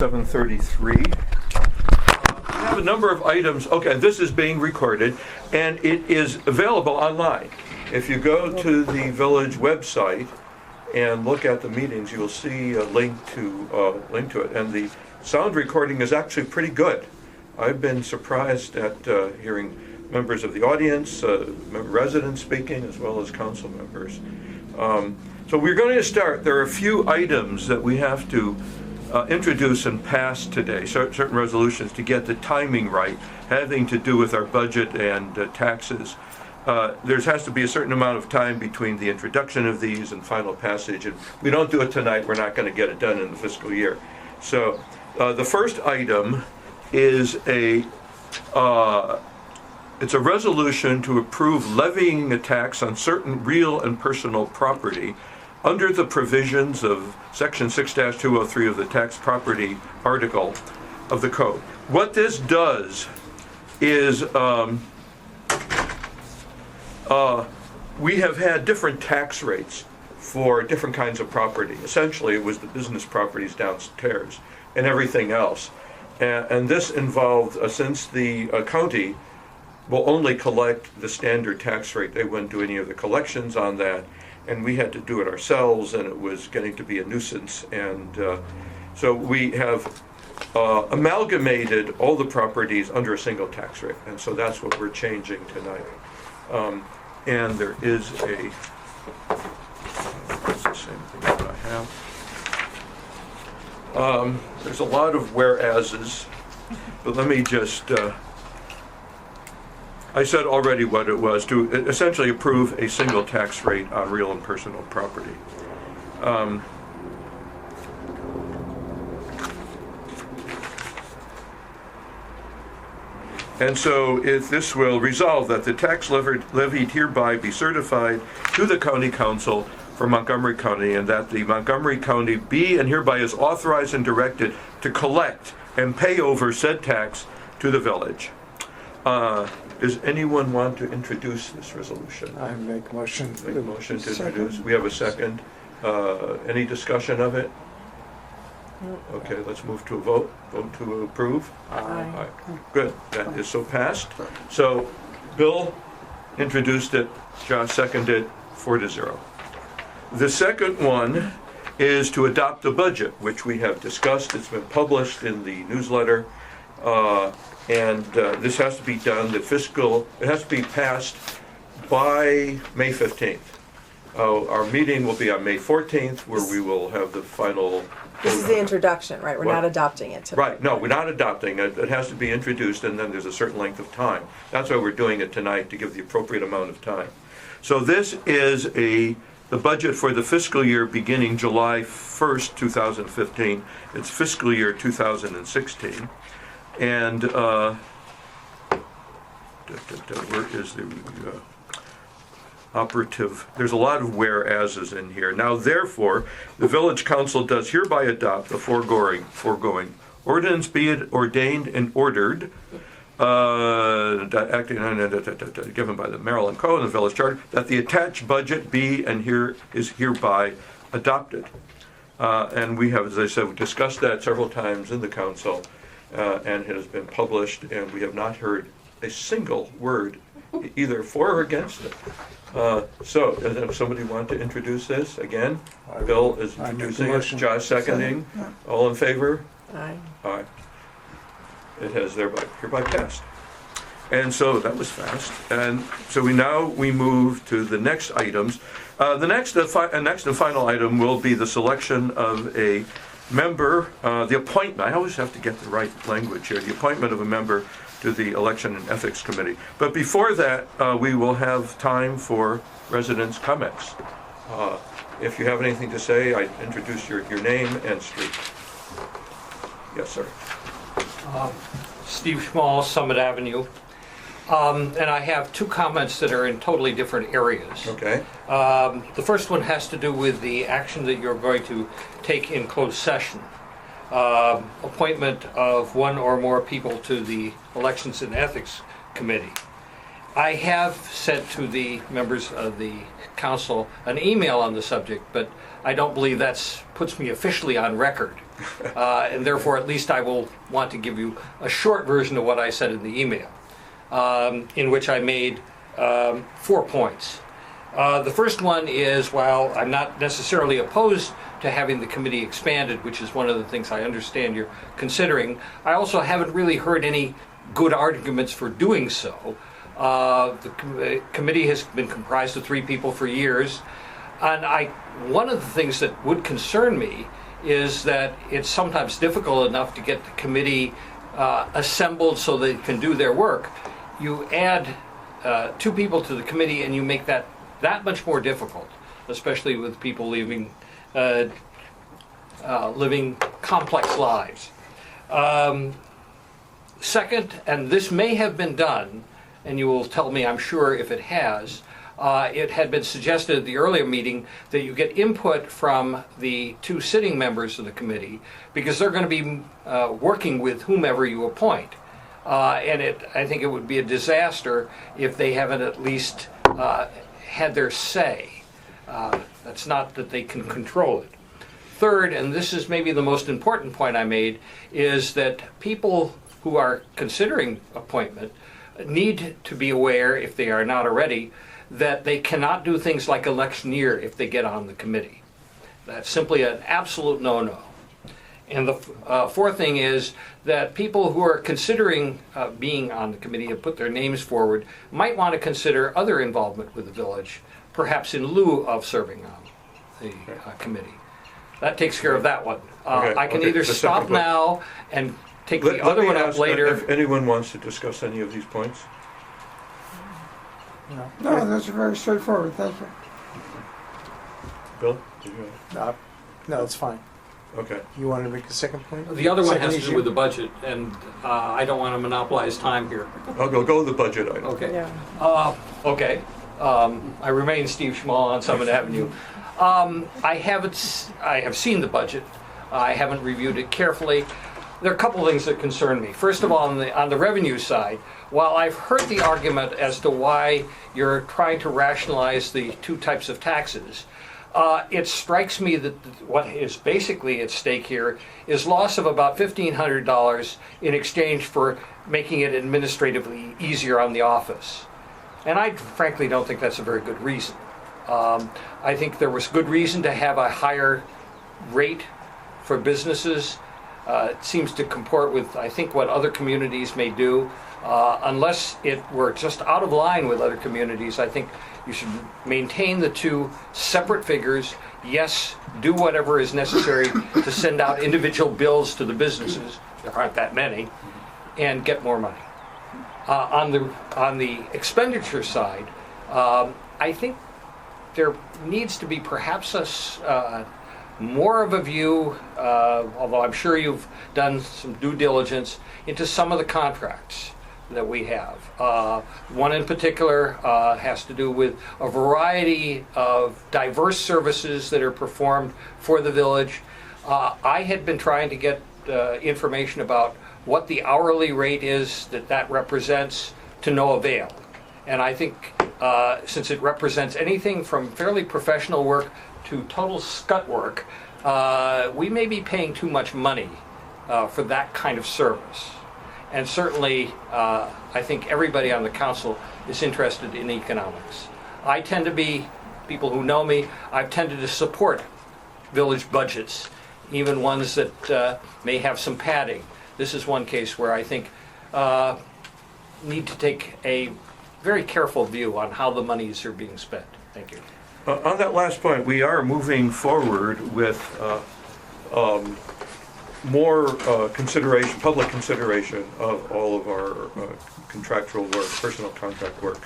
7:33. We have a number of items. Okay, this is being recorded, and it is available online. If you go to the village website and look at the meetings, you will see a link to it. And the sound recording is actually pretty good. I've been surprised at hearing members of the audience, residents speaking, as well as council members. So we're going to start. There are a few items that we have to introduce and pass today, certain resolutions to get the timing right, having to do with our budget and taxes. There has to be a certain amount of time between the introduction of these and final passage, and we don't do it tonight, we're not going to get it done in the fiscal year. So the first item is it's a resolution to approve levying a tax on certain real and personal property under the provisions of Section 6-203 of the tax property article of the code. What this does is we have had different tax rates for different kinds of property. Essentially, it was the business properties downstairs and everything else. And this involved, since the county will only collect the standard tax rate, they wouldn't do any of the collections on that. And we had to do it ourselves, and it was getting to be a nuisance. And so we have amalgamated all the properties under a single tax rate. And so that's what we're changing tonight. And there is that's the same thing that I have. There's a lot of whereases, but let me just, I said already what it was, to essentially approve a single tax rate on real and personal property. And so if this will resolve that the tax levied hereby be certified to the county council for Montgomery County, and that the Montgomery County be and hereby is authorized and directed to collect and pay over said tax to the village. Does anyone want to introduce this resolution? I make motion. Make a motion to introduce. We have a second. Any discussion of it? Okay, let's move to a vote. Vote to approve. Aye. Good. That is so passed. So Bill introduced it. Josh seconded. 4-0. The second one is to adopt the budget, which we have discussed. It's been published in the newsletter. And this has to be done, it has to be passed by May 15th. Our meeting will be on May 14th, where we will have the final. This is the introduction, right? We're not adopting it tonight. Right, no, we're not adopting it. It has to be introduced, and then there's a certain length of time. That's why we're doing it tonight, to give the appropriate amount of time. So this is the budget for the fiscal year beginning July 1st, 2015. It's fiscal year 2016. And where is the operative? There's a lot of whereases in here. Now, therefore, the village council does hereby adopt the foregoing ordinance, be it ordained and ordered, acting given by the Maryland Code and the village charter, that the attached budget be and is hereby adopted. And we have, as I said, we discussed that several times in the council. And it has been published, and we have not heard a single word either for or against it. So, does somebody want to introduce this again? Bill is introducing it, Josh seconding. All in favor? Aye. Aye. It has hereby passed. And so that was fast. And so we move to the next items. The next and final item will be the selection of a member, the appointment, I always have to get the right language here, the appointment of a member to the Election and Ethics Committee. But before that, we will have time for residents' comments. If you have anything to say, I introduce your name and street. Yes, sir. Steve Schmall, Summit Avenue. And I have two comments that are in totally different areas. Okay. The first one has to do with the action that you're going to take in closed session. Appointment of one or more people to the Elections and Ethics Committee. I have sent to the members of the council an email on the subject, but I don't believe that puts me officially on record. And therefore, at least I will want to give you a short version of what I said in the email, in which I made 4 points. The first one is, while I'm not necessarily opposed to having the committee expanded, which is one of the things I understand you're considering, I also haven't really heard any good arguments for doing so. The committee has been comprised of 3 people for years, and one of the things that would concern me is that it's sometimes difficult enough to get the committee assembled so they can do their work. You add 2 people to the committee and you make that much more difficult, especially with people living complex lives. Second, and this may have been done, and you will tell me, I'm sure, if it has, it had been suggested at the earlier meeting that you get input from the 2 sitting members of the committee, because they're going to be working with whomever you appoint. I think it would be a disaster if they haven't at least had their say. That's not that they can control it. Third, and this is maybe the most important point I made, is that people who are considering appointment need to be aware, if they are not already, that they cannot do things like electioneer if they get on the committee. That's simply an absolute no-no. And the fourth thing is that people who are considering being on the committee and put their names forward might want to consider other involvement with the village, perhaps in lieu of serving on the committee. That takes care of that one. I can either stop now and take the other one up later. If anyone wants to discuss any of these points. No, that's very straightforward. Thank you. Bill, did you have? No, it's fine. Okay. You want to make a second point? The other one Second has to do issue? with the budget, and I don't want to monopolize time here. I'll go with the budget item. Okay. Yeah. Okay. I remain Steve Schmall on Summit Avenue. I have seen the budget. I haven't reviewed it carefully. There are a couple of things that concern me. First of all, on the revenue side, while I've heard the argument as to why you're trying to rationalize the 2 types of taxes, it strikes me that what is basically at stake here is loss of about $1,500 in exchange for making it administratively easier on the office. And I frankly don't think that's a very good reason. I think there was good reason to have a higher rate for businesses. It seems to comport with, I think, what other communities may do. Unless it were just out of line with other communities, I think you should maintain the 2 separate figures. Yes, do whatever is necessary to send out individual bills to the businesses. There aren't that many, and get more money. On the expenditure side, I think there needs to be perhaps more of a view, although I'm sure you've done some due diligence, into some of the contracts that we have. One in particular has to do with a variety of diverse services that are performed for the village. I had been trying to get information about what the hourly rate is that represents, to no avail. And I think since it represents anything from fairly professional work to total scut work, we may be paying too much money for that kind of service. And certainly, I think everybody on the council is interested in economics. I tend to be, people who know me, I've tended to support village budgets, even ones that may have some padding. This is one case where I think need to take a very careful view on how the monies are being spent. Thank you. On that last point, we are moving forward with more consideration, public consideration of all of our contractual work, personal contract work.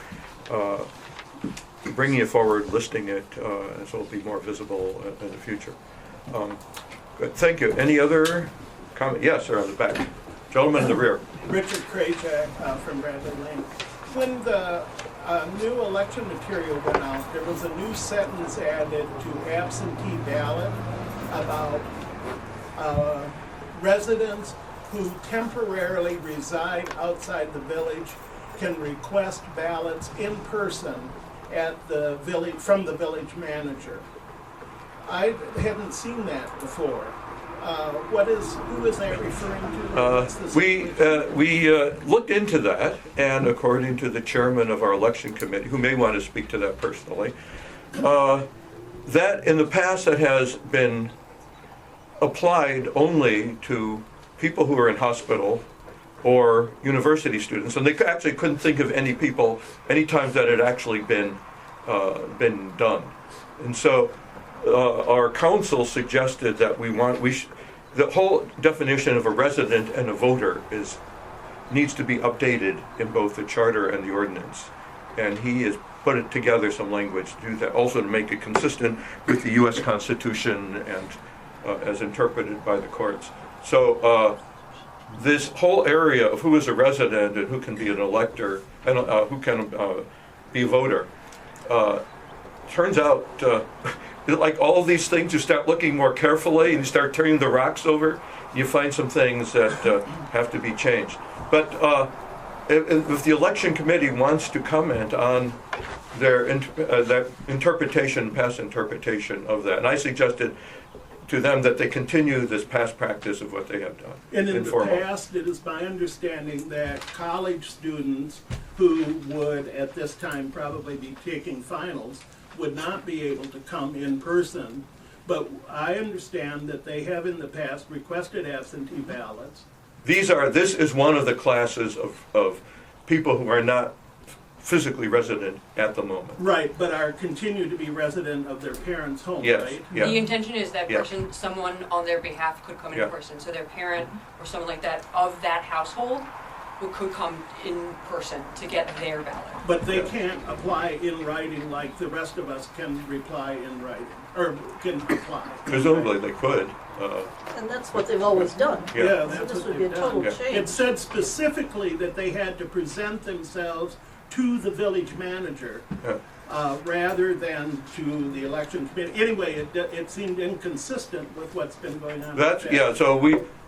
Bringing it forward, listing it, and so it'll be more visible in the future. Good, thank you. Any other comment? Yes, sir, on the back. Gentleman in the rear. Richard Krajak from Bradley Lane. When the new election material went out, there was a new sentence added to absentee ballot about residents who temporarily reside outside the village can request ballots in person at the village, from the village manager. I hadn't seen that before. Who is that referring to? What's the We looked into that, and according to the chairman of our election committee, who may want to speak to that personally, that in the past that has been applied only to people who are in hospital or university students, and they actually couldn't think of any times that had actually been done. And so our council suggested that the whole definition of a resident and a voter needs to be updated in both the charter and the ordinance. And he has put it together some language to do that, also to make it consistent with the U.S. Constitution and as interpreted by the courts. So this whole area of who is a resident and who can be an elector and who can be a voter turns out like all of these things, you start looking more carefully and you start turning the rocks over, you find some things that have to be changed. But if the election committee wants to comment on their that interpretation, past interpretation of that, and I suggested to them that they continue this past practice of what they have done. And in the past, it is my understanding that college students who would at this time probably be taking finals would not be able to come in person, but I understand that they have in the past requested absentee ballots. This is one of the classes of people who are not physically resident at the moment. Right, but are continue to be resident of their parents' home, Yes, right? yeah. The intention is that Yeah. person, someone on their behalf could come in Yeah. person, so their parent or someone like that of that household who could come in person to get their ballot. But they Yeah. can't apply in writing like the rest of us can reply in writing, or can apply. Presumably they could. And that's what they've always done. Yeah. Yeah, So that's this what would be a they've total done. change. It said specifically that they had to present themselves to the village manager Yeah. rather than to the election committee. Anyway, it seemed inconsistent with what's been going on. That's, with yeah, that. so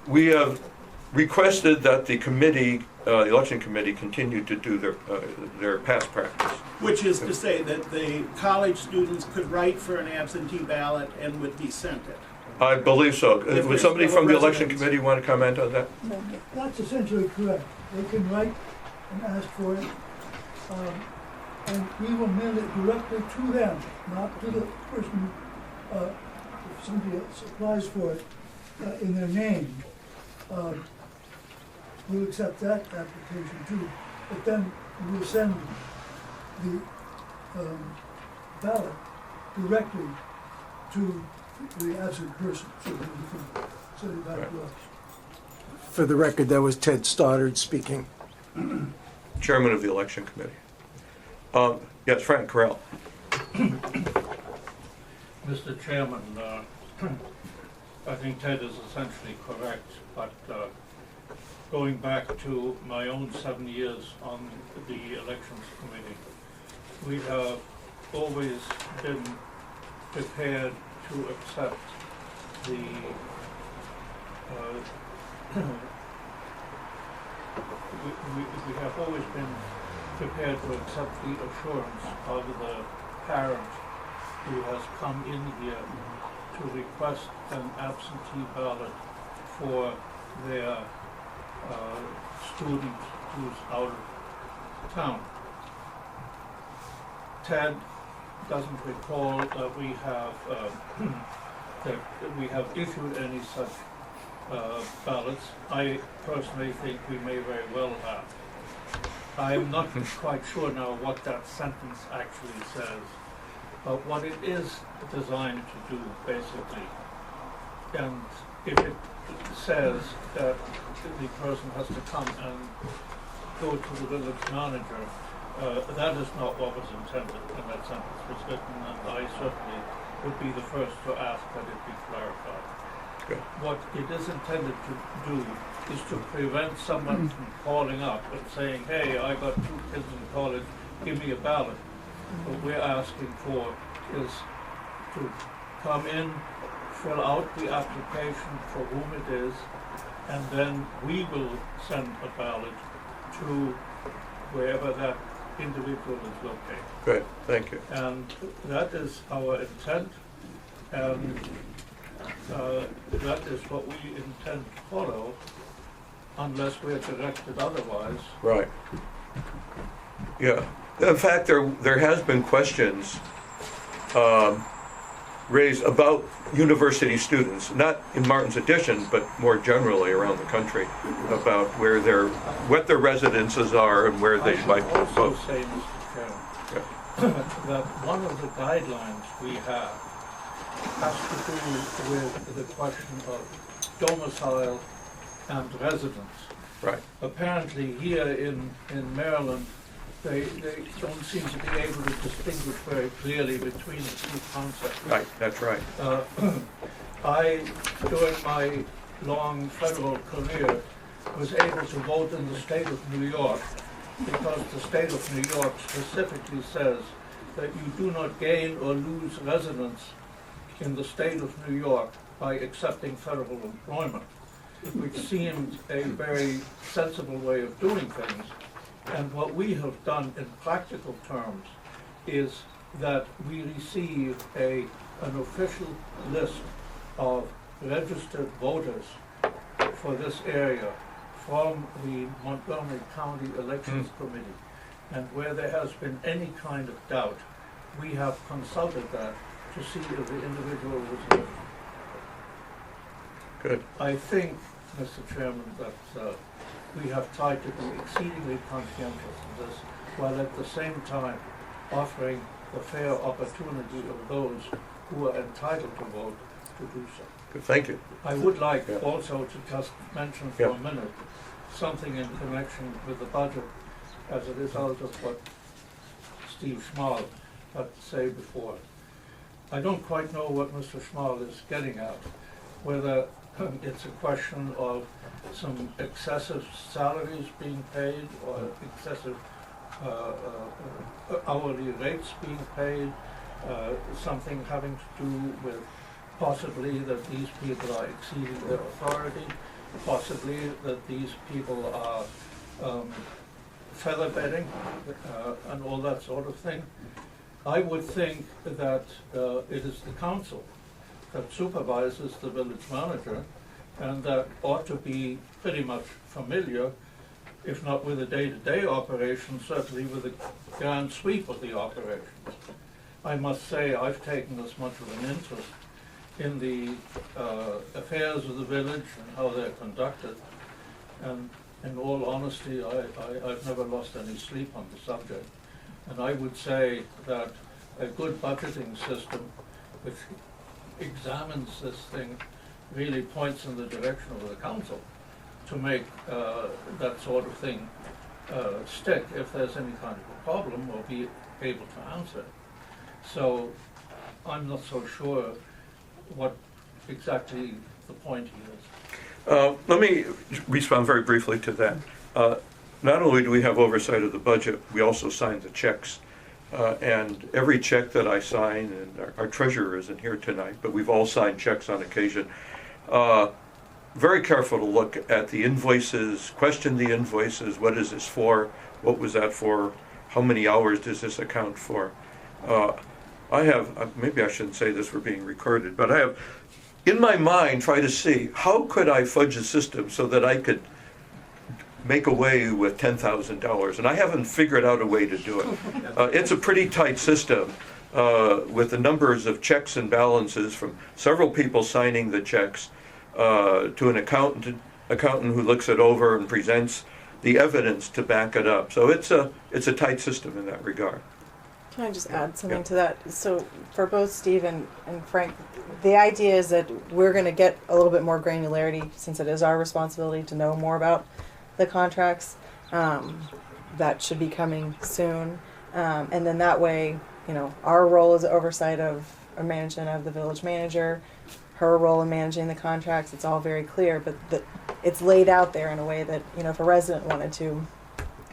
we have requested that the committee, the election committee, continue to do their past practice. Which is to say that the college students could write for an absentee ballot and would be sent it. I believe so. If Would there's somebody no from the election residents. committee want to comment on that? That's essentially correct. They can write and ask for it, and we will mail it directly to them, not to the person, if somebody else applies for it in their name. We'll accept that application too, but then we'll send the ballot directly to the absent person, so that we can send it back to us. For the record, that was Ted Stoddard speaking. Chairman of the election committee. Yes, Frank Carell. Mr. Chairman, I think Ted is essentially correct, but going back to my own 7 years on the elections committee, we have always been prepared to accept the we have always been prepared to accept the assurance of the parent who has come in here to request an absentee ballot for their student who's out of town. Ted doesn't recall that we have issued any such ballots. I personally think we may very well have. I'm not quite sure now what that sentence actually says, but what it is designed to do, basically, and if it says that the person has to come and go to the village manager, that is not what was intended when that sentence was written, and I certainly would be the first to ask that it be clarified. Okay. What it is intended to do is to prevent someone from calling up and saying, hey, I got 2 kids in college, give me a ballot. What we're asking for is to come in, fill out the application for whom it is, and then we will send a ballot to wherever that individual is located. Good, thank you. And that is our intent. And that is what we intend to follow unless we're directed otherwise. Right. Yeah. In fact, there has been questions raised about university students, not in Martin's Addition, but more generally around the country, about what their residences are and where they might I should also vote. say, Mr. Chairman, that one of the guidelines we have has to do with the question of domicile and residence. Right. Apparently here in Maryland, they don't seem to be able to distinguish very clearly between the two concepts. Right, that's right. During my long federal career, was able to vote in the state of New York because the state of New York specifically says that you do not gain or lose residence in the state of New York by accepting federal employment, which seemed a very sensible way of doing things. And what we have done in practical terms is that we receive an official list of registered voters for this area from the Montgomery County Elections Committee. And where there has been any kind of doubt, we have consulted that to see if the individual was eligible. Good. I think, Mr. Chairman, that we have tried to be exceedingly conscientious of this, while at the same time offering the fair opportunity of those who are entitled to vote to do so. Good. Thank you. I would like Yeah. also to just mention for Yeah. a minute something in connection with the budget as a result of what Steve Schmal had to say before. I don't quite know what Mr. Schmal is getting at, whether it's a question of some excessive salaries being paid or excessive hourly rates being paid, something having to do with possibly that these people are exceeding their authority, possibly that these people are feather bedding and all that sort of thing. I would think that it is the council that supervises the village manager and that ought to be pretty much familiar, if not with the day-to-day operation, certainly with the grand sweep of the operations. I must say I've taken as much of an interest in the affairs of the village and how they're conducted, and in all honesty, I've never lost any sleep on the subject. And I would say that a good budgeting system which examines this thing really points in the direction of the council to make that sort of thing stick if there's any kind of a problem or be able to answer it. So I'm not so sure what exactly the point is. Let me respond very briefly to that. Not only do we have oversight of the budget, we also sign the checks. And every check that I sign, and our treasurer isn't here tonight, but we've all signed checks on occasion. Very careful to look at the invoices, question the invoices, what is this for, what was that for, how many hours does this account for? I have, maybe I shouldn't say this, we're being recorded, but I have, in my mind, try to see, how could I fudge the system so that I could make away with $10,000, and I haven't figured out a way to do it. It's a pretty tight system with the numbers of checks and balances from several people signing the checks to an accountant who looks it over and presents the evidence to back it up. So it's a tight system in that regard. Can I just add something Yeah. to that? So for both Steve and Frank, the idea is that we're going to get a little bit more granularity since it is our responsibility to know more about the contracts. That should be coming soon. And then that way, our role is oversight of a management of the village manager, her role in managing the contracts. It's all very clear, but it's laid out there in a way that, if a resident wanted to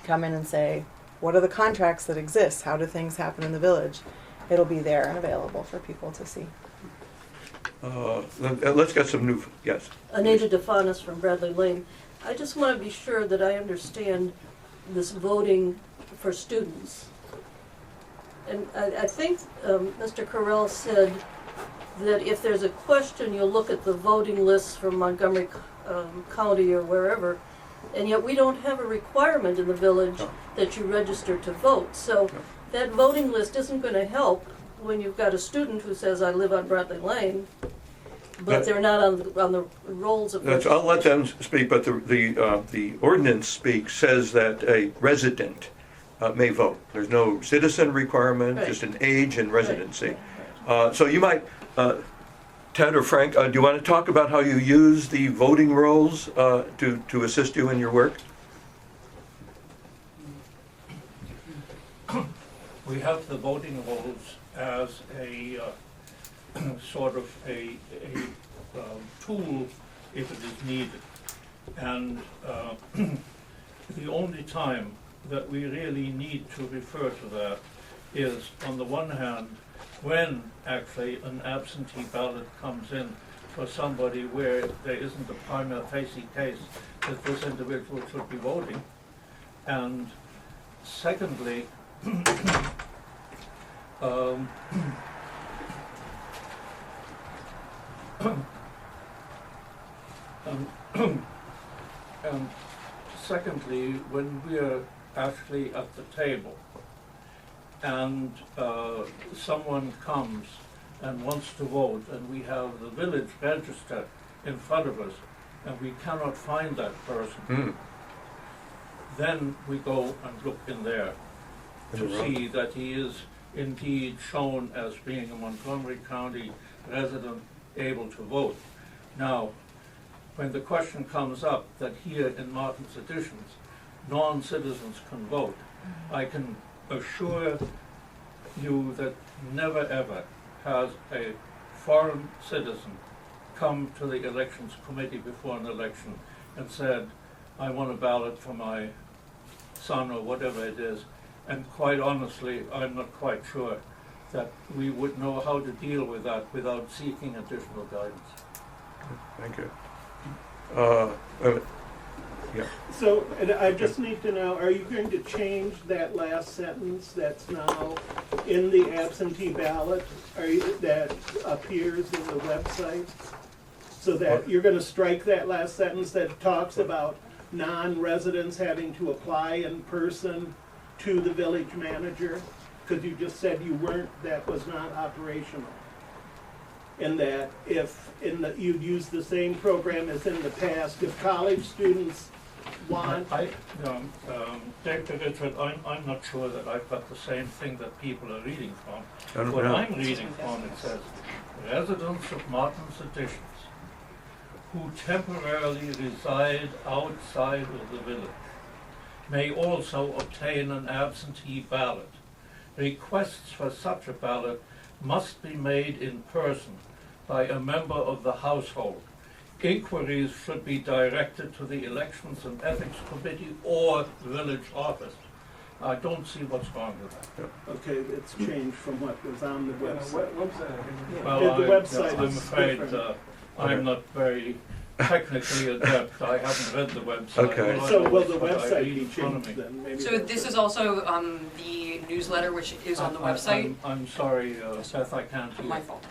come in and say, what are the contracts that exist? How do things happen in the village? It'll be there and available for people to see. Let's get some new, yes. Anita DeFanis from Bradley Lane. I just want to be sure that I understand this voting for students. And I think Mr. Carell said that if there's a question, you'll look at the voting lists from Montgomery County or wherever, and yet we don't have a requirement in the village No. that you register to vote. So that voting list isn't going to help when you've got a student who says, I live on Bradley Lane, but That- they're not on the rolls of That's, I'll let them speak, but the ordinance says that a resident may vote. There's no citizen requirement, Right. just an age and residency. Right. So you might, Ted or Frank, do you want to talk about how you use the voting rolls to assist you in your work? We have the voting rolls as a sort of a tool if it is needed. And the only time that we really need to refer to that is, on the one hand, when actually an absentee ballot comes in for somebody where there isn't a prima facie case that this individual should be voting. And secondly, and secondly, when we're actually at the table and someone comes and wants to vote and we have the village register in front of us and we cannot find that person, then we go and look in there to see that he is indeed shown as being a Montgomery County resident able to vote. Now, when the question comes up that here in Martin's Additions, non-citizens can vote, I can assure you that never ever has a foreign citizen come to the elections committee before an election and said, I want a ballot for my son or whatever it is. And quite honestly, I'm not quite sure that we would know how to deal with that without seeking additional guidance. Thank you. Yeah. So, and I just need to know, are you going to change that last sentence that's now in the absentee ballot, that appears in the website? So that you're gonna strike that last sentence that talks about non-residents having to apply in person to the village manager? Because you just said you weren't, that was not operational. And that if you'd use the same program as in the past, if college students want. Dr. Richard, I'm not sure that I've got the same thing that people are reading from. I don't What know. I'm reading from, it says, residents of Martin's Additions who temporarily reside outside of the village may also obtain an absentee ballot. Requests for such a ballot must be made in person by a member of the household. Inquiries should be directed to the Elections and Ethics Committee or village office. I don't see what's wrong with that. Okay, it's changed from what was on the website. Well, The website I'm is afraid different. I'm not very technically adept. I haven't read the website. Okay. All I So know will is the what I website read be in front of changed me. then? Maybe So that's this it. is also the newsletter, which is on the website. I'm sorry, Seth, I can't hear. My fault.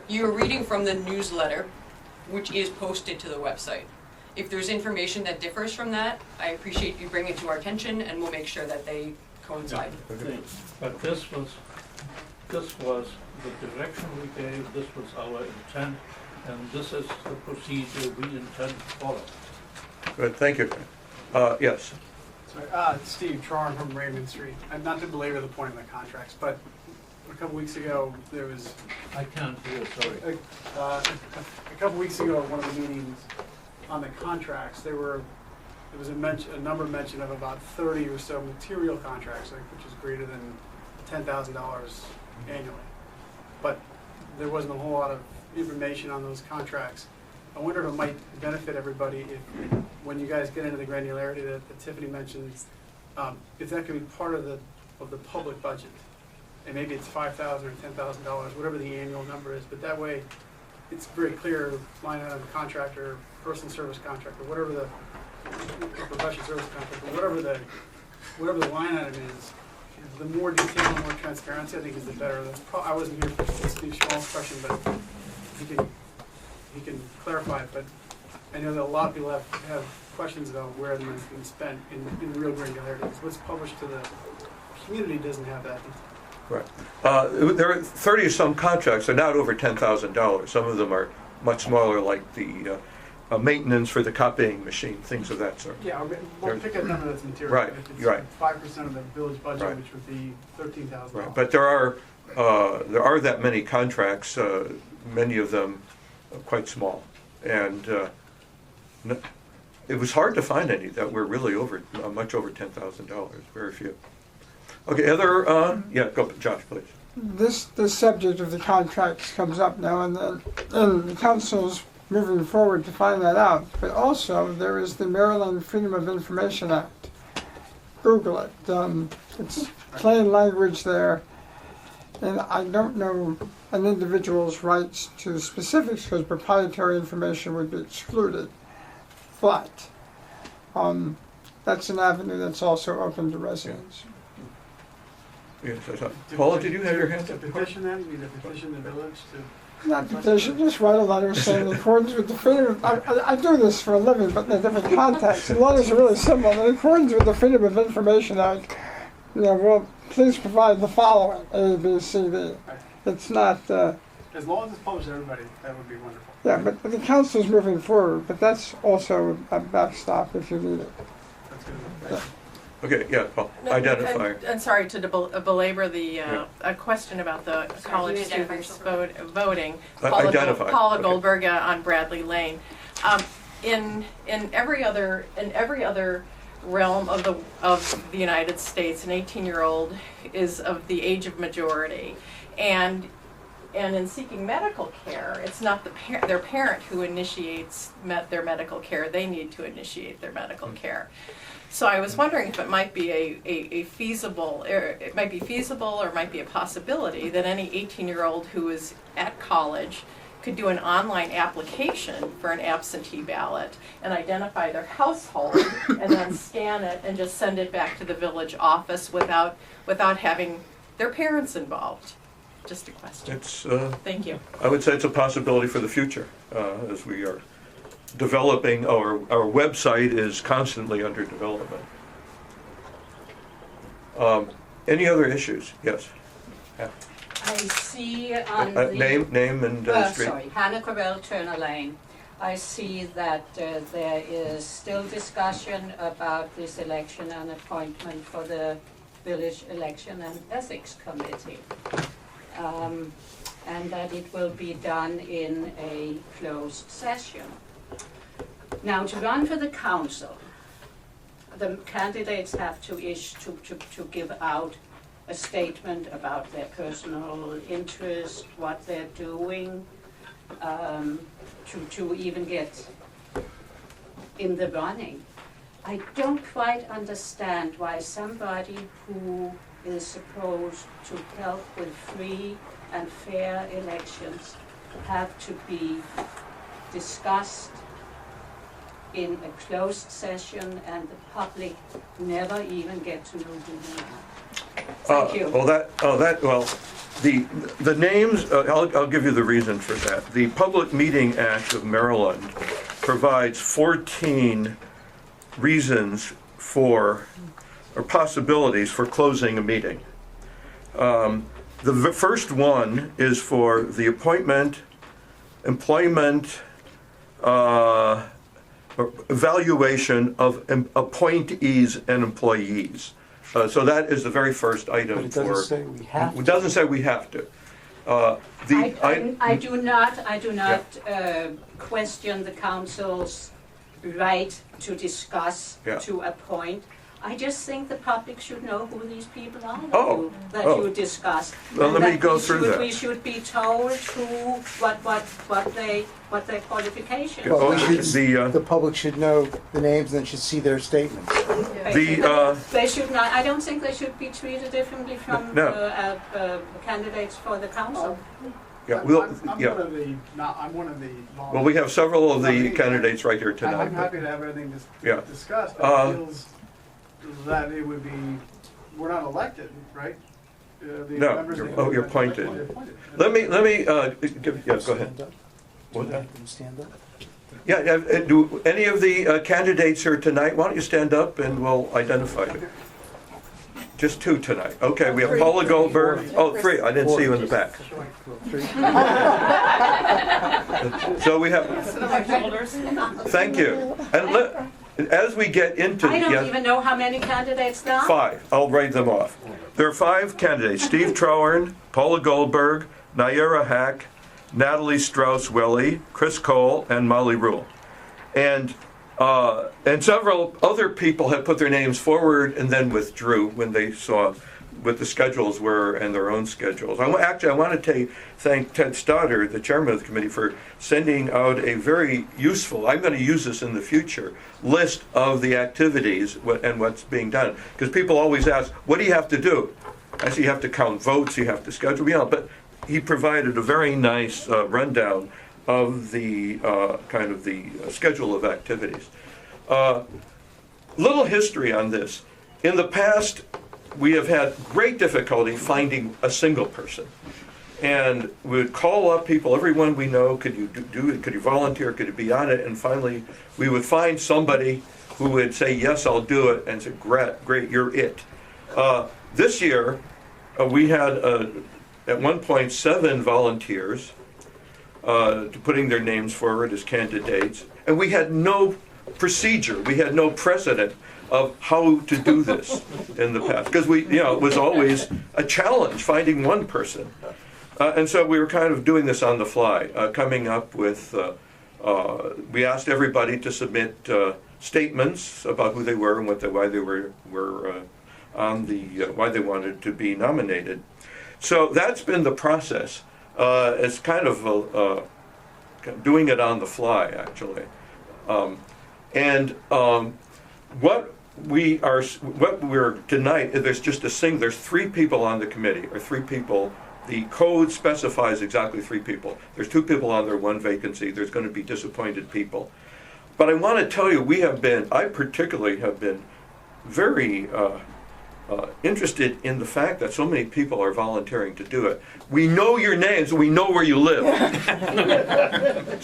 You're reading from the newsletter, which is posted to the website. If there's information that differs from that, I appreciate you bringing it to our attention, and we'll make sure that they coincide. Thanks. But this was the direction we gave, this was our intent, and this is the procedure we intend to follow. Good, thank you. Yes. Sorry, Steve Charn from Raymond Street. And not to belabor the point of the contracts, but a couple weeks ago, there was, I can't hear, sorry. a couple weeks ago at one of the meetings on the contracts, there was a number mentioned of about 30 or so material contracts, I think, which is greater than $10,000 annually. But there wasn't a whole lot of information on those contracts. I wonder if it might benefit everybody if, when you guys get into the granularity that Tiffany mentioned, if that could be part of the public budget. And maybe it's $5,000 or $10,000, whatever the annual number is, but that way it's very clear, line item contractor, personal service contractor, whatever the professional service contractor, whatever the line item is, The more detail, the more transparency, I think is the better. I wasn't here for Steve Schmall's question, but he can clarify it. But I know that a lot of people have questions about where the money's being spent in real granularity. What's published to the community doesn't have that. Right. There are 30-some contracts, they're not over $10,000. Some of them are much smaller, like the maintenance for the copying machine, things of that sort. Yeah, we'll pick a number that's material. Right, If it's right. 5% of the village budget, Right. which would be $13,000. Right. But there are that many contracts, many of them quite small. And it was hard to find any that were really much over $10,000, very few. Okay, yeah, go, Josh, please. This subject of the contracts comes up now and then, and the council's moving forward to find that out. But also, there is the Maryland Freedom of Information Act. Google it. It's plain language there. And I don't know an individual's rights to specifics because proprietary information would be excluded. But that's an avenue that's also open to residents. Yes, I thought. Paula, did you have your hand To up? petition them, you mean to petition the village to? Not petition, just write a letter saying in accordance with the freedom of, I do this for a living, but in a different context. The letters are really simple. In accordance with the Freedom of Information Act, well, please provide the following, A, B, C, D. It's not, As long as it's published to everybody, that would be wonderful. yeah, but the council's moving forward, but that's also a backstop if you need it. That's good. Yeah. Okay, yeah, Paul, No, identifier. And sorry to belabor the a question about the college you identify students voting. Identify, Paula okay. Goldberga on Bradley Lane. In every other realm of the United States, an 18-year-old is of the age of majority, and in seeking medical care, it's not their parent who initiates their medical care. They need to initiate their medical care. So I was wondering if it might be a feasible, or it might be feasible, or might be a possibility that any 18-year-old who is at college could do an online application for an absentee ballot and identify their household and then scan it and just send it back to the village office without having their parents involved. Just a question. It's, Thank you. I would say it's a possibility for the future, as we are developing, our website is constantly under development. Any other issues? Yes. I see on the... Name and street. Sorry, Hannah Corell, Turner Lane. I see that there is still discussion about this election and appointment for the Village Election and Ethics Committee. And that it will be done in a closed session. Now, to run for the council, the candidates have to give out a statement about their personal interest, what they're doing, to even get in the running. I don't quite understand why somebody who is supposed to help with free and fair elections have to be discussed in a closed session and the public never even get to know who they are. Thank you. The names, I'll give you the reason for that. The Public Meeting Act of Maryland provides 14 reasons for, or possibilities for closing a meeting. The first one is for the appointment, employment, evaluation of appointees and employees. So that is the very first item. But it doesn't say we have to. It doesn't say we have to. I do not question the council's right to discuss, Yeah. to appoint. I just think the public should know who these people are that Oh. you discuss. Well, And let me that go we through should- that. We should be told what their qualifications Well, are. the public should know the names and should see their statements. They should not, I don't think they should be treated differently from No. candidates for the council. Yeah, I'm one of the. Well, we have several of the candidates right here tonight. I'm happy to have everything Yeah. discussed, but it feels that it would be we're not elected, right? The No, members of the- you're appointed. They're appointed. Let me, go ahead. Stand up. What's that? Make them stand up. Yeah, do any of the candidates here tonight, why don't you stand up and we'll identify you? Just 2 tonight. Okay, we have Paula Goldberg. Oh, 3, I didn't see you in the back. So we have, thank you. And as we get into. I don't yeah, even know how many candidates now. 5, I'll write them off. There are 5 candidates: Steve Trauern, Paula Goldberg, Naira Hack, Natalie Strauss-Welly, Chris Cole, and Molly Rule. And several other people have put their names forward and then withdrew when they saw what the schedules were and their own schedules. I want to thank Ted Stoddard, the chairman of the committee, for sending out a very useful, I'm going to use this in the future, list of the activities and what's being done. Because people always ask, what do you have to do? I say you have to count votes, you have to schedule, but he provided a very nice rundown of the kind of the schedule of activities. Little history on this. In the past, we have had great difficulty finding a single person. And we would call up people, everyone we know, could you do it, could you volunteer, could you be on it? And finally, we would find somebody who would say, yes, I'll do it, and say, great, you're it. This year, we had, at one point, 7 volunteers putting their names forward as candidates. And we had no procedure, we had no precedent of how to do this in the past. Because it was always a challenge finding one person. And so we were kind of doing this on the fly, coming up with, we asked everybody to submit statements about who they were and why they were on the, why they wanted to be nominated. So that's been the process. It's kind of doing it on the fly, actually. What we're tonight, there's just there's 3 people on the committee, or 3 people. The code specifies exactly 3 people. There's 2 people on there, 1 vacancy. There's going to be disappointed people. But I want to tell you, I particularly have been very interested in the fact that so many people are volunteering to do it. We know your names, we know where you live.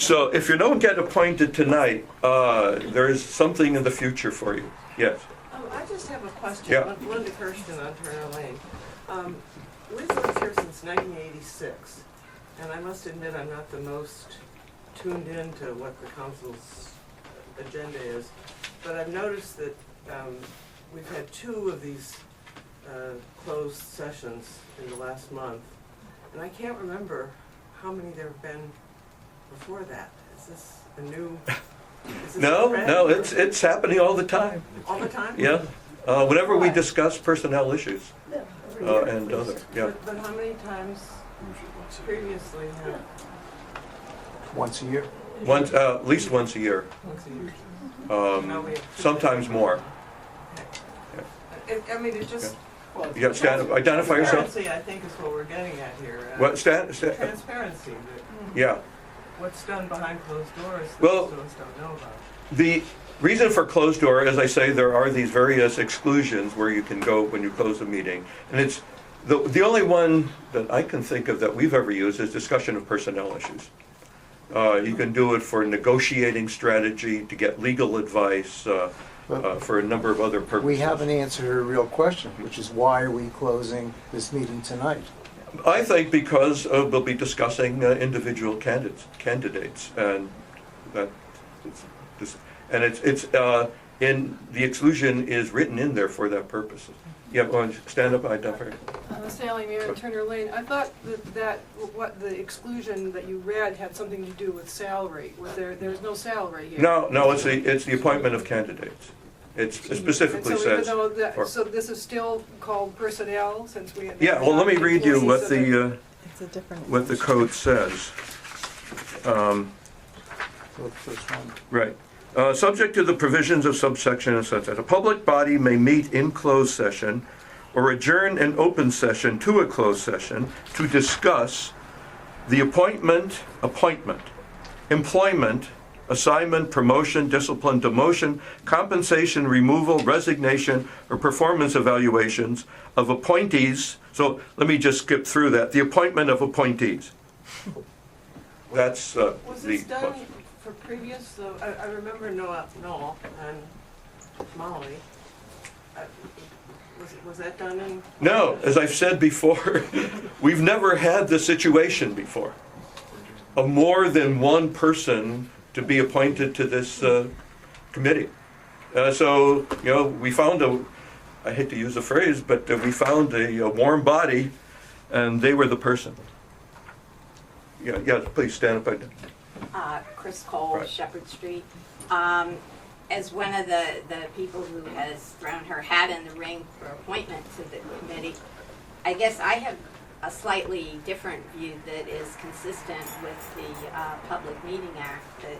So if you don't get appointed tonight, there is something in the future for you. Yes? I just have a question. Yeah. Linda Kirsten on Turner Lane. We've lived here since 1986, and I must admit I'm not the most tuned in to what the council's agenda is, but I've noticed that we've had 2 of these closed sessions in the last month, and I can't remember how many there have been before that. Is this a new? Is this a trend? No, it's happening all the time. All the time? Yeah, whenever we discuss personnel issues and other, yeah. But how many times previously have? Once a year. At least once a year. Once a year. Um, sometimes more. I mean, it just. Well, You got to stand up, identify yourself. Transparency, I think, is what we're getting at here. What, stand, Transparency. yeah. What's done behind closed doors that Well, most of us don't know about. The reason for closed door, as I say, there are these various exclusions where you can go when you close a meeting. And it's the only one that I can think of that we've ever used is discussion of personnel issues. You can do it for negotiating strategy, to get legal advice, for a number of other purposes. We haven't answered a real question, which is why are we closing this meeting tonight? I think because we'll be discussing individual candidates, and that it's in the exclusion is written in there for that purpose. Yeah, go on, stand up, identify. Sally Mayer, Turner Lane. I thought that what the exclusion that you read had something to do with salary. There's no salary here. No, it's the appointment of candidates. It specifically and so says. even though so this is still called personnel, since we. Yeah, well, let me read you what It's a different. the code says. So the first one. Right. Subject to the provisions of subsection such that a public body may meet in closed session or adjourn an open session to a closed session to discuss the employment, assignment, promotion, discipline, demotion, compensation, removal, resignation, or performance evaluations of appointees. So let me just skip through that. The appointment of appointees. That's Was the this done for previous, I remember Noel and Molly. Was that done in? No, as I've said before, we've never had this situation before. Of more than one person to be appointed to this committee. So, you know, we found I hate to use the phrase, but we found a warm body, and they were the person. Yeah, please stand up. Chris Cole, Right. Shepherd Street. As one of the people who has thrown her hat in the ring for appointment to the committee, I guess I have a slightly different view that is consistent with the Public Meeting Act that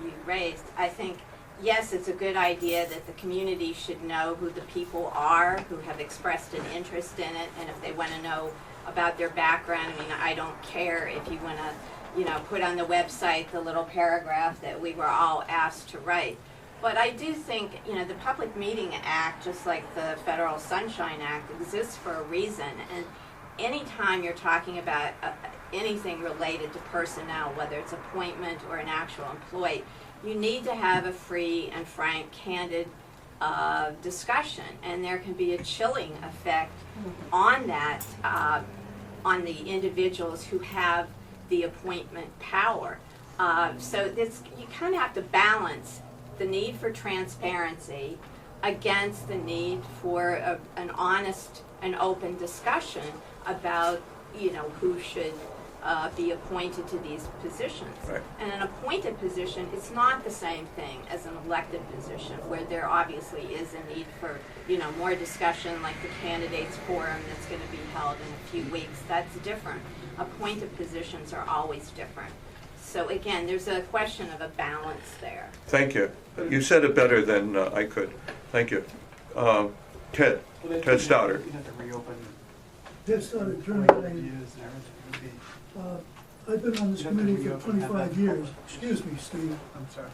you raised. I think, yes, it's a good idea that the community should know who the people are who have expressed an interest in it, and if they want to know about their background. I mean, I don't care if you want to, you know, put on the website the little paragraph that we were all asked to write. But I do think, you know, the Public Meeting Act, just like the Federal Sunshine Act, exists for a reason. And anytime you're talking about anything related to personnel, whether it's appointment or an actual employee, you need to have a free and frank, candid discussion. And there can be a chilling effect on that, on the individuals who have the appointment power. So this, you kind of have to balance the need for transparency against the need for an honest and open discussion about, you know, who should be appointed to these positions. Right. And an appointed position is not the same thing as an elected position, where there obviously is a need for, you know, more discussion, like the candidates forum that's going to be held in a few weeks. That's different. Appointed positions are always different. So again, there's a question of a balance there. Thank you. You said it better than I could. Thank you. Ted Stouter. You have to reopen Ted Stouter, Attorney Lane. I've been on this committee for 25 years. Excuse me, Steve. I'm sorry.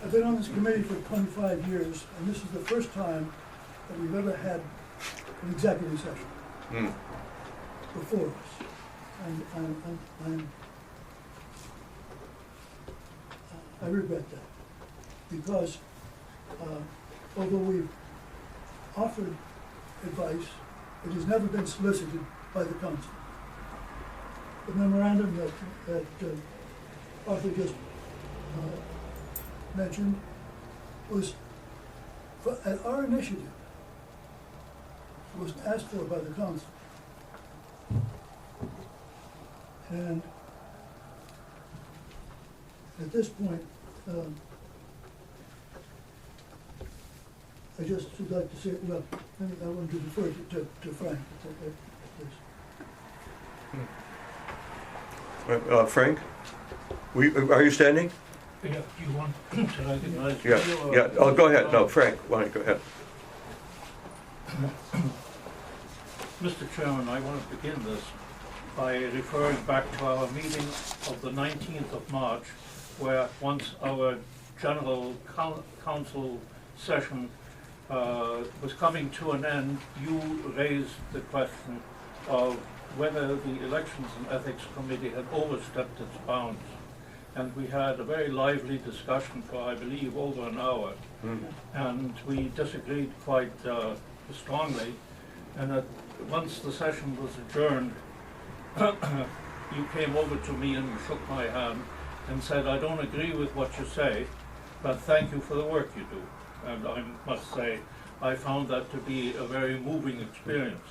I've been on this committee for 25 years, and this is the first time that we've ever had an executive session before us. And I regret that, because although we've offered advice, it has never been solicited by the council. The memorandum that Arthur just mentioned was at our initiative. It was asked for by the council. And at this point, I just would like to say, well, I want to defer to Frank. Frank, are you standing? Yeah, you want, should I recognize you? Yeah. Oh, go ahead. No, Frank, why don't you go ahead? Mr. Chairman, I want to begin this by referring back to our meeting of the 19th of March, where once our general council session was coming to an end, you raised the question of whether the Elections and Ethics Committee had overstepped its bounds. And we had a very lively discussion for, I believe, over an hour. And we disagreed quite strongly. And once the session was adjourned, you came over to me and you shook my hand and said, I don't agree with what you say, but thank you for the work you do. And I must say, I found that to be a very moving experience.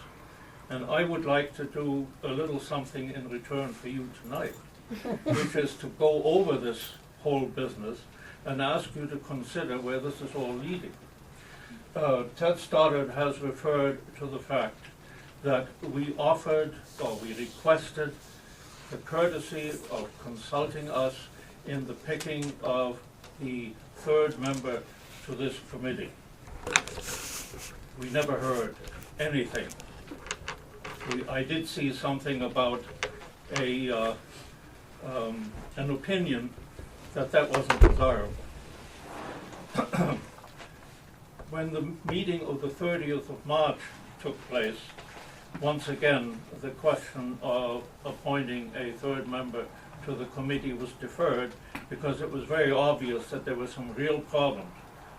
And I would like to do a little something in return for you tonight, which is to go over this whole business and ask you to consider where this is all leading. Ted Stoddard has referred to the fact that we offered, or we requested, the courtesy of consulting us in the picking of the third member to this committee. We never heard anything. I did see something about an opinion that that wasn't desirable. When the meeting of the 30th of March took place, once again, the question of appointing a third member to the committee was deferred because it was very obvious that there were some real problems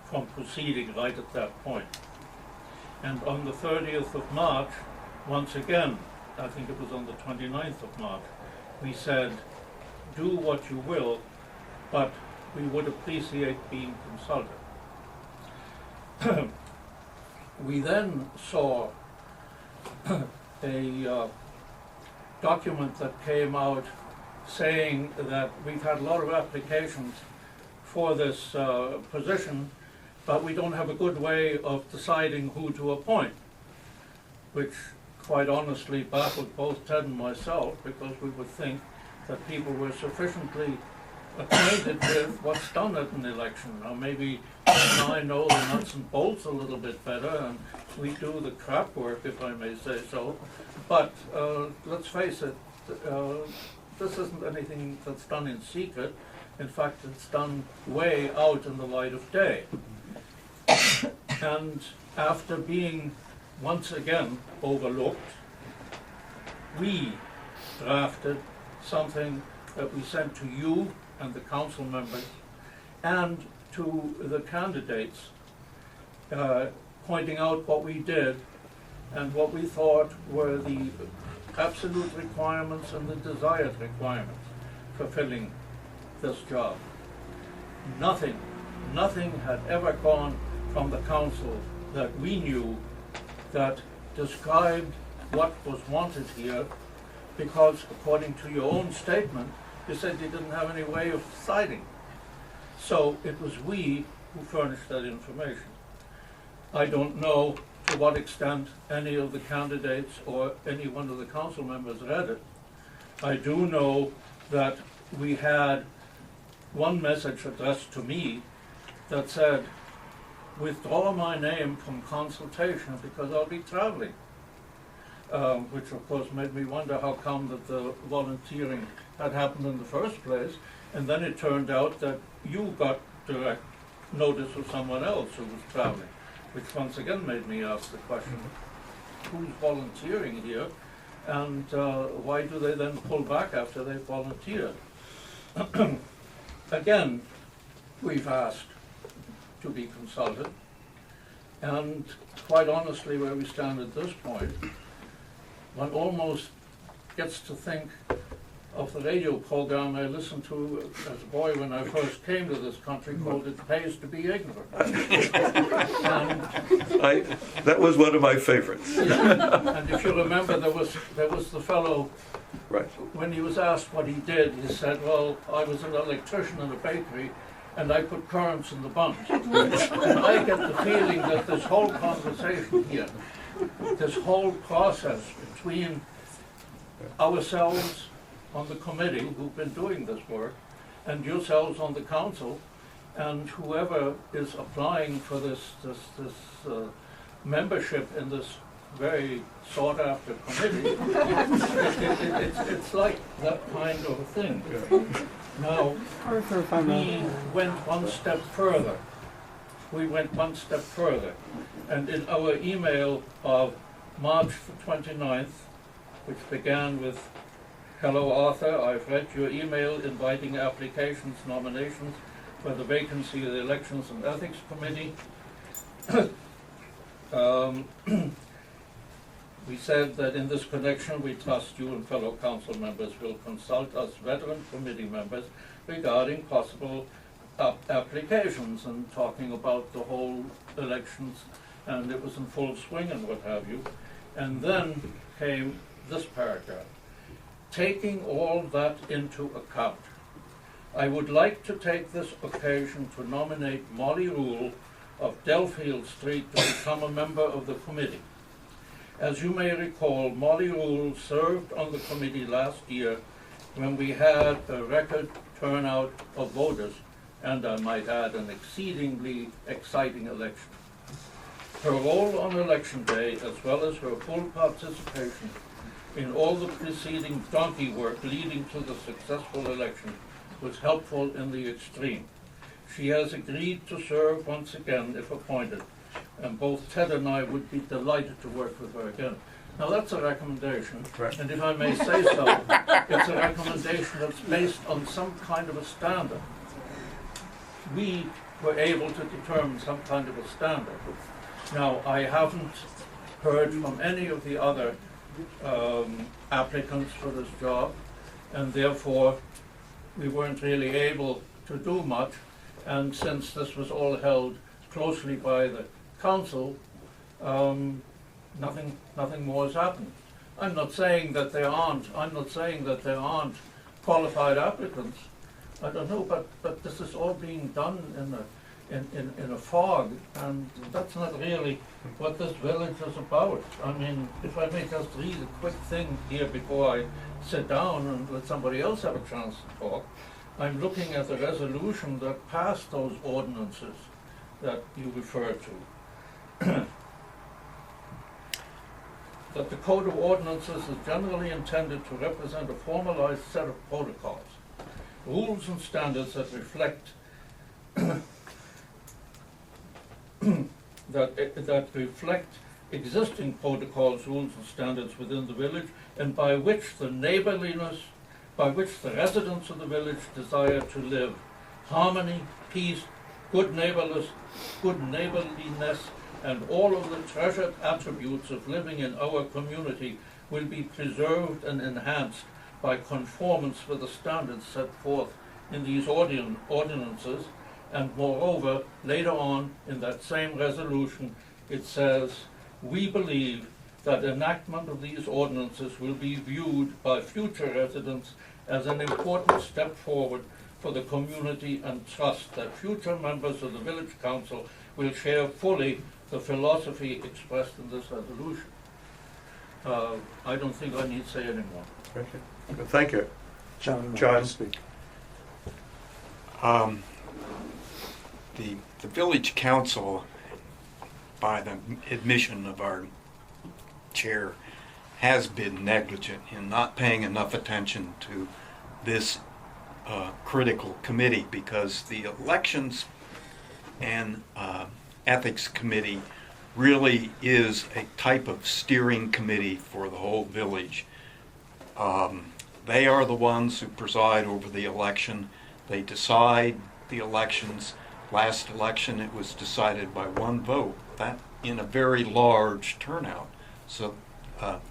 from proceeding right at that point. And on the 30th of March, once again, I think it was on the 29th of March, we said, do what you will, but we would appreciate being consulted. We then saw a document that came out saying that we've had a lot of applications for this position, but we don't have a good way of deciding who to appoint, which quite honestly baffled both Ted and myself, because we would think that people were sufficiently acquainted with what's done at an election. Now maybe I know the nuts and bolts a little bit better, and we do the crap work, if I may say so. But let's face it, this isn't anything that's done in secret. In fact, it's done way out in the light of day. And after being once again overlooked, we drafted something that we sent to you and the council members and to the candidates, pointing out what we did and what we thought were the absolute requirements and the desired requirements for filling this job. Nothing had ever gone from the council that we knew that described what was wanted here, because according to your own statement, you said you didn't have any way of deciding. So it was we who furnished that information. I don't know to what extent any of the candidates or any one of the council members read it. I do know that we had one message addressed to me that said, withdraw my name from consultation because I'll be traveling. Which of course made me wonder how come that the volunteering had happened in the first place, and then it turned out that you got direct notice of someone else who was traveling, which once again made me ask the question, who's volunteering here, and why do they then pull back after they volunteered? Again, we've asked to be consulted, and quite honestly, where we stand at this point, one almost gets to think of the radio program I listened to as a boy when I first came to this country called It Pays to Be Ignorant. That was one of my favorites. Yeah. And if you remember, there was the fellow, right, when he was asked what he did, he said, well, I was an electrician in a bakery and I put currants in the buns. And I get the feeling that this whole conversation here, this whole process between ourselves on the committee who've been doing this work and yourselves on the council and whoever is applying for this membership in this very sought after committee, it's like that kind of a thing. Now, we went one step further. And in our email of March 29th, which began with, hello Arthur, I've read your email inviting applications, nominations for the vacancy of the Elections and Ethics Committee. We said that in this connection we trust you and fellow council members will consult us veteran committee members regarding possible applications and talking about the whole elections, and it was in full swing and what have you. And then came this paragraph. Taking all that into account, I would like to take this occasion to nominate Molly Rule of Delfield Street to become a member of the committee. As you may recall, Molly Rule served on the committee last year when we had a record turnout of voters, and I might add an exceedingly exciting election. Her role on election day, as well as her full participation in all the preceding donkey work leading to the successful election, was helpful in the extreme. She has agreed to serve once again if appointed, and both Ted and I would be delighted to work with her again. Now that's a recommendation, Right. and if I may say so, it's a recommendation that's based on some kind of a standard. We were able to determine some kind of a standard. Now, I haven't heard from any of the other applicants for this job, and therefore we weren't really able to do much. And since this was all held closely by the council, nothing more has happened. I'm not saying that there aren't qualified applicants. I don't know, but this is all being done in a fog, and that's not really what this village is about. I mean, if I may just read a quick thing here before I sit down and let somebody else have a chance to talk. I'm looking at the resolution that passed those ordinances that you refer to. That the Code of Ordinances is generally intended to represent a formalized set of protocols, rules and standards that reflect that reflect existing protocols, rules and standards within the village, and by which the residents of the village desire to live. Harmony, peace, good neighborliness, and all of the treasured attributes of living in our community will be preserved and enhanced by conformance with the standards set forth in these ordinances. And moreover, later on in that same resolution, it says, we believe that enactment of these ordinances will be viewed by future residents as an important step forward for the community, and trust that future members of the village council will share fully the philosophy expressed in this resolution. I don't think I need to say any more. Okay. Thank you. John. Speak. The village council, by the admission of our chair, has been negligent in not paying enough attention to this critical committee, because the elections and ethics committee really is a type of steering committee for the whole village. They are the ones who preside over the election. They decide the elections. Last election, it was decided by one vote, that in a very large turnout. So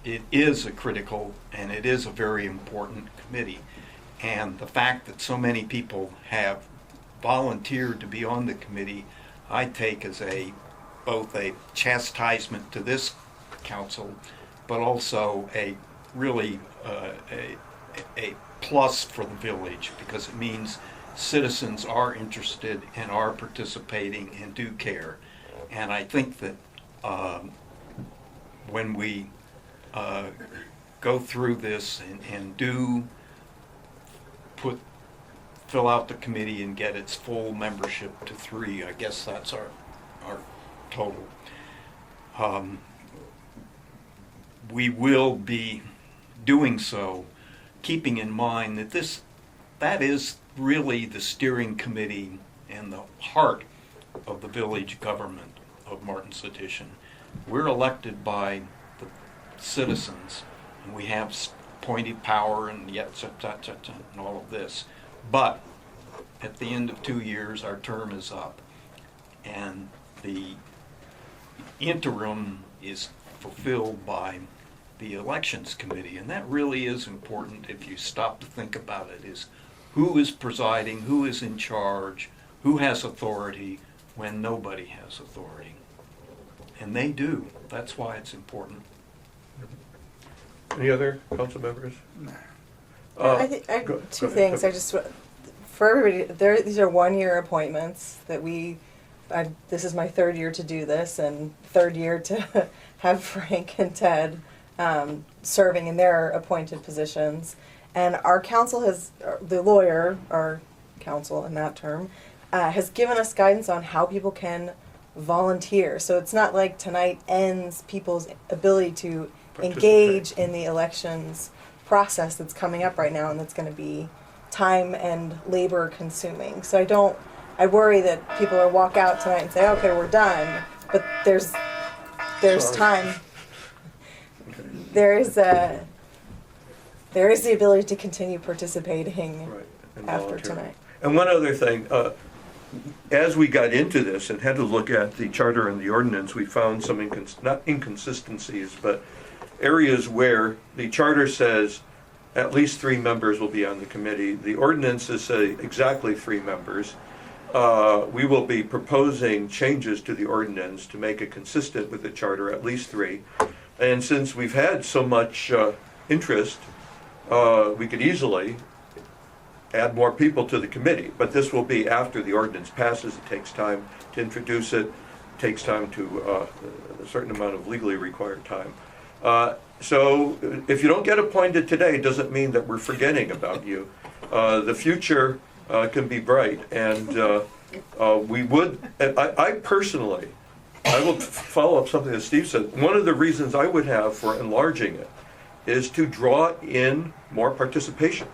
it is a critical and it is a very important committee. And the fact that so many people have volunteered to be on the committee, I take as both a chastisement to this council, but also a really a plus for the village, because it means citizens are interested and are participating and do care. And I think that when we go through this and do fill out the committee and get its full membership to 3, I guess that's our total. We will be doing so, keeping in mind that that is really the steering committee and the heart of the village government of Martin Sedition. We're elected by the citizens, and we have appointed power and and all of this. But at the end of 2 years, our term is up, and the interim is fulfilled by the elections committee. And that really is important, if you stop to think about it, is who is presiding, who is in charge, who has authority when nobody has authority. And they do. That's why it's important. Any other council members? I have two things. I just, for everybody, these are 1-year appointments that this is my 3rd year to do this, and 3rd year to have Frank and Ted serving in their appointed positions. And our council the lawyer, our council in that term, has given us guidance on how people can volunteer. So it's not like tonight ends people's ability to engage in the elections process that's coming up right now, and that's going to be time and labor consuming. So I worry that people will walk out tonight and say, okay, we're done, but there's Sorry. time. There is the ability to continue participating Right, and after volunteering. tonight. And one other thing, as we got into this and had to look at the charter and the ordinance, we found some not inconsistencies, but areas where the charter says at least 3 members will be on the committee. The ordinances say exactly 3 members. We will be proposing changes to the ordinance to make it consistent with the charter, at least 3. And since we've had so much interest, we could easily add more people to the committee, but this will be after the ordinance passes. It takes time to introduce it, takes time to a certain amount of legally required time. So if you don't get appointed today, it doesn't mean that we're forgetting about you. The future can be bright, and we would, I personally, I will follow up something that Steve said. One of the reasons I would have for enlarging it is to draw in more participation,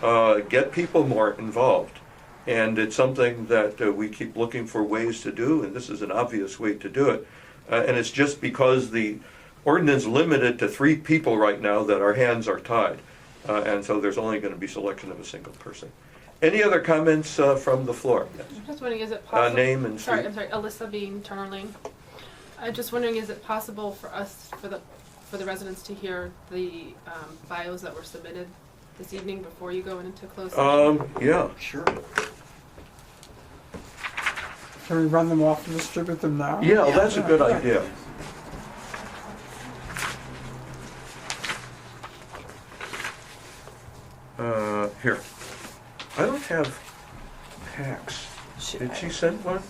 get people more involved. And it's something that we keep looking for ways to do, and this is an obvious way to do it. And it's just because the ordinance limited to 3 people right now that our hands are tied. And so there's only going to be selection of a single person. Any other comments from the floor? Yes. I'm just wondering, is it possible? Name and Sorry, street. I'm sorry, Alyssa Bean, Turner Lane. I'm just wondering, is it possible for us, for the residents to hear the bios that were submitted this evening before you go into closed session? Yeah, sure. Can we run them off and distribute them now? Yeah, that's a good idea. Here. I don't have packs. Did she send one?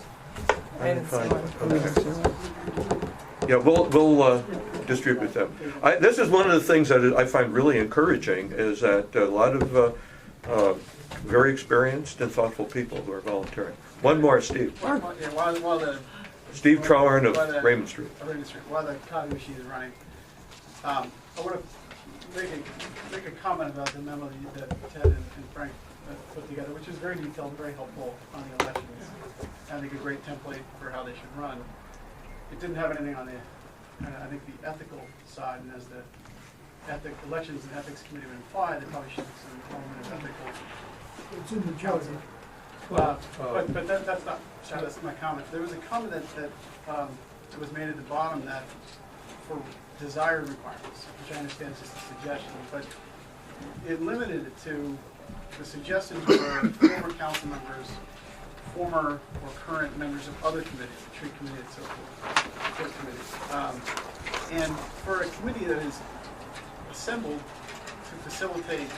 I didn't see one. Okay. Yeah, we'll distribute them. This is one of the things that I find really encouraging, is that a lot of very experienced and thoughtful people who are volunteering. One more, Steve. Steve Trauern of Raymond Street. While the copy machine is running, I want to make a comment about the memo that Ted and Frank put together, which is very detailed and very helpful on the elections. I think a great template for how they should run. It didn't have anything on the, I think, the ethical side, and as the Elections and Ethics Committee would imply, they probably should have some element of ethical. It's in the charter. But that's my comment. There was a comment that was made at the bottom that for desired requirements, which I understand is just a suggestion, but it limited it to the suggestions were former council members, former or current members of other committees, the tree committee and so forth, court committees. And for a committee that is assembled to facilitate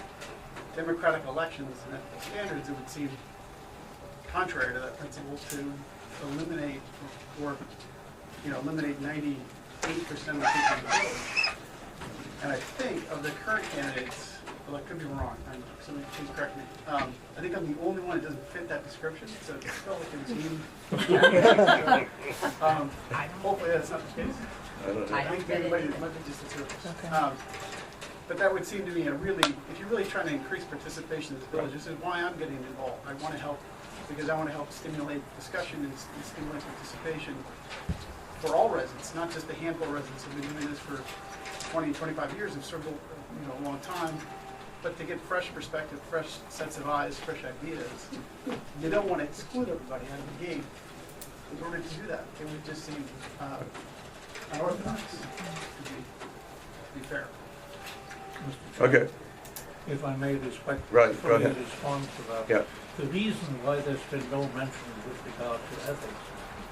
democratic elections and ethical standards, it would seem contrary to that principle to eliminate or eliminate 98% of the people in the village. And I think of the current candidates, well, I could be wrong, somebody please correct me. I think I'm the only one that doesn't fit that description, so it's still like hopefully that's not the case. I think everybody might be just a surface. Okay. But that would seem to me if you're really trying to increase participation in this village, this is why I'm getting involved. I want to help, because I want to help stimulate discussion and stimulate participation for all residents, not just a handful of residents who've been doing this for 20, 25 years and served a long time, but to get fresh perspective, fresh sets of eyes, fresh ideas. You don't want to exclude everybody out of the gate. In order to do that, it would just seem unorthodox, to be fair. Mr. Chairman, Okay. if I may respond to that. Yeah. The reason why there's been no mention with regard to ethics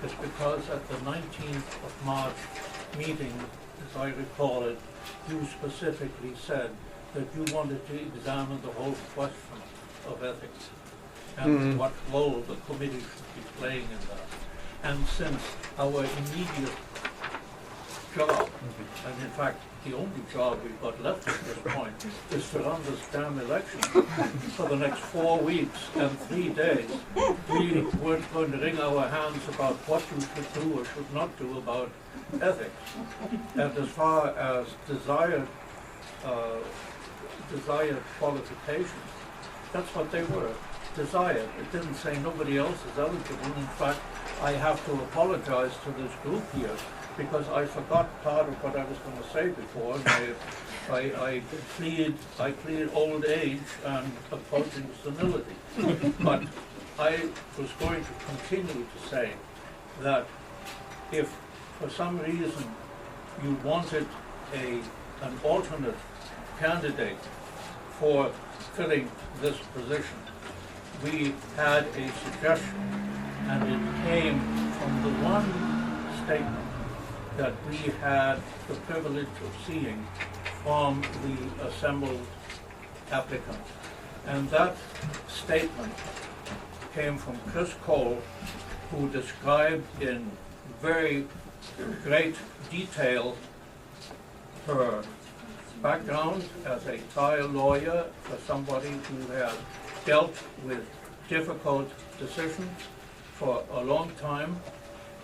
is because at the 19th of March meeting, as I recall it, you specifically said that you wanted to examine the whole question of ethics and what role the committee should be playing in that. And since our immediate job, and in fact the only job we've got left at this point, is to run this damn election for the next 4 weeks and 3 days, we weren't going to wring our hands about what you should do or should not do about ethics. And as far as desired qualifications, That's what they were, desired. It didn't say nobody else is eligible. In fact, I have to apologize to this group here because I forgot part of what I was going to say before. And I plead old age and approaching senility. But I was going to continue to say that if for some reason you wanted an alternate candidate for filling this position, we had a suggestion, and it came from the one statement that we had the privilege of seeing from the assembled applicants. And that statement came from Chris Cole, who described in very great detail her background as a trial lawyer for somebody who has dealt with difficult decisions for a long time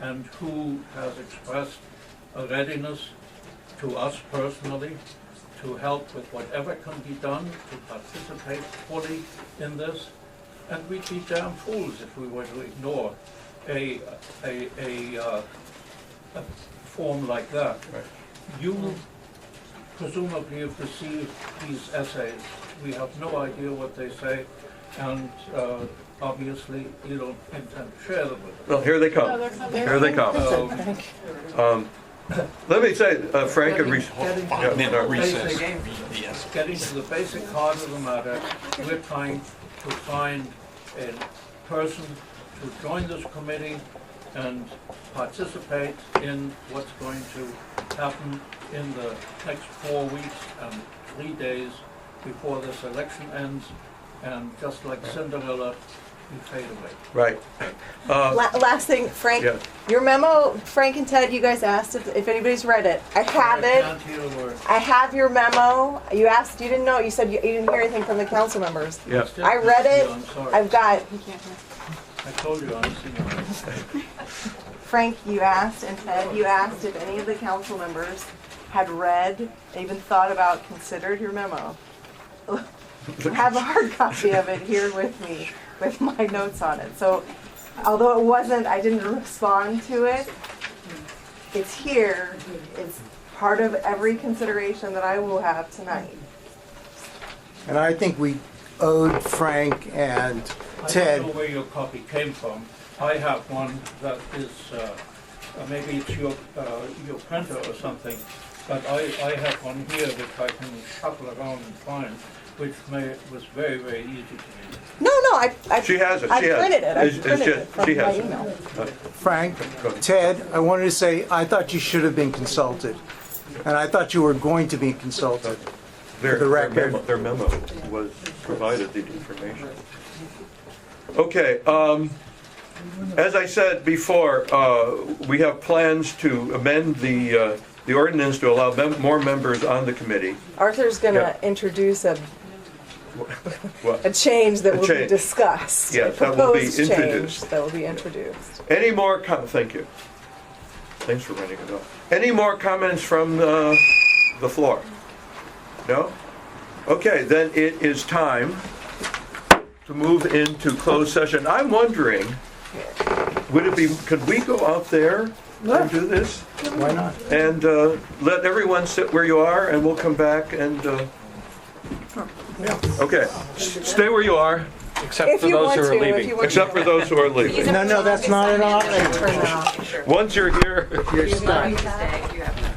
and who has expressed a readiness to us personally to help with whatever can be done to participate fully in this. And we'd be damn fools if we were to ignore a form like that. Right. You presumably have received these essays. We have no idea what they say, and obviously you don't intend to share them with us. Well, here they come. Here they come. Let me say, Frank, Getting to the basic heart of the matter, we're trying to find a person to join this committee and participate in what's going to happen in the next 4 weeks and 3 days before this election ends, and just like Cinderella, we fade away. Right. Last thing, Frank, Yeah. your memo, Frank and Ted, you guys asked if anybody's read it. I have it. Can't hear a word. I have your memo. You asked, you didn't know, you said you didn't hear anything from the council members. Yeah. I read it. I'm sorry. I've got, I told you I'm seeing. Frank, you asked, and Ted, you asked if any of the council members had read, even thought about, considered your memo. I have a hard copy of it here with me, with my notes on it. So, although it wasn't, I didn't respond to it, it's here. It's part of every consideration that I will have tonight. And I think we owed Frank and I Ted. don't know where your copy came from. I have one that is, maybe it's your printer or something, but I have one here which I can shuffle around and find, which was very, very easy to read. No, She has it. I She has printed it. I It's printed just- it from she my has it. email. Frank, Ted, I wanted to say, I thought you should have been consulted. And I thought you were going to be consulted. For the record. Their memo was provided the information. Okay, as I said before, we have plans to amend the ordinance to allow more members on the committee. Arthur's going to Yeah. introduce a What? change that will be change. discussed. Yes, A that will be proposed change introduced. That will be introduced. Any more thank you. Thanks for running it off. Any more comments from the floor? No? Okay, then it is time to move into closed session. I'm wondering, could we go out there and do this? Why not? And let everyone sit where you are, and we'll come back and, okay, stay where you are, Except If for you those want who are to, if leaving. you want except for those who are leaving. No, that's not an option. Turn that off. Once you're here, You're stuck. You have to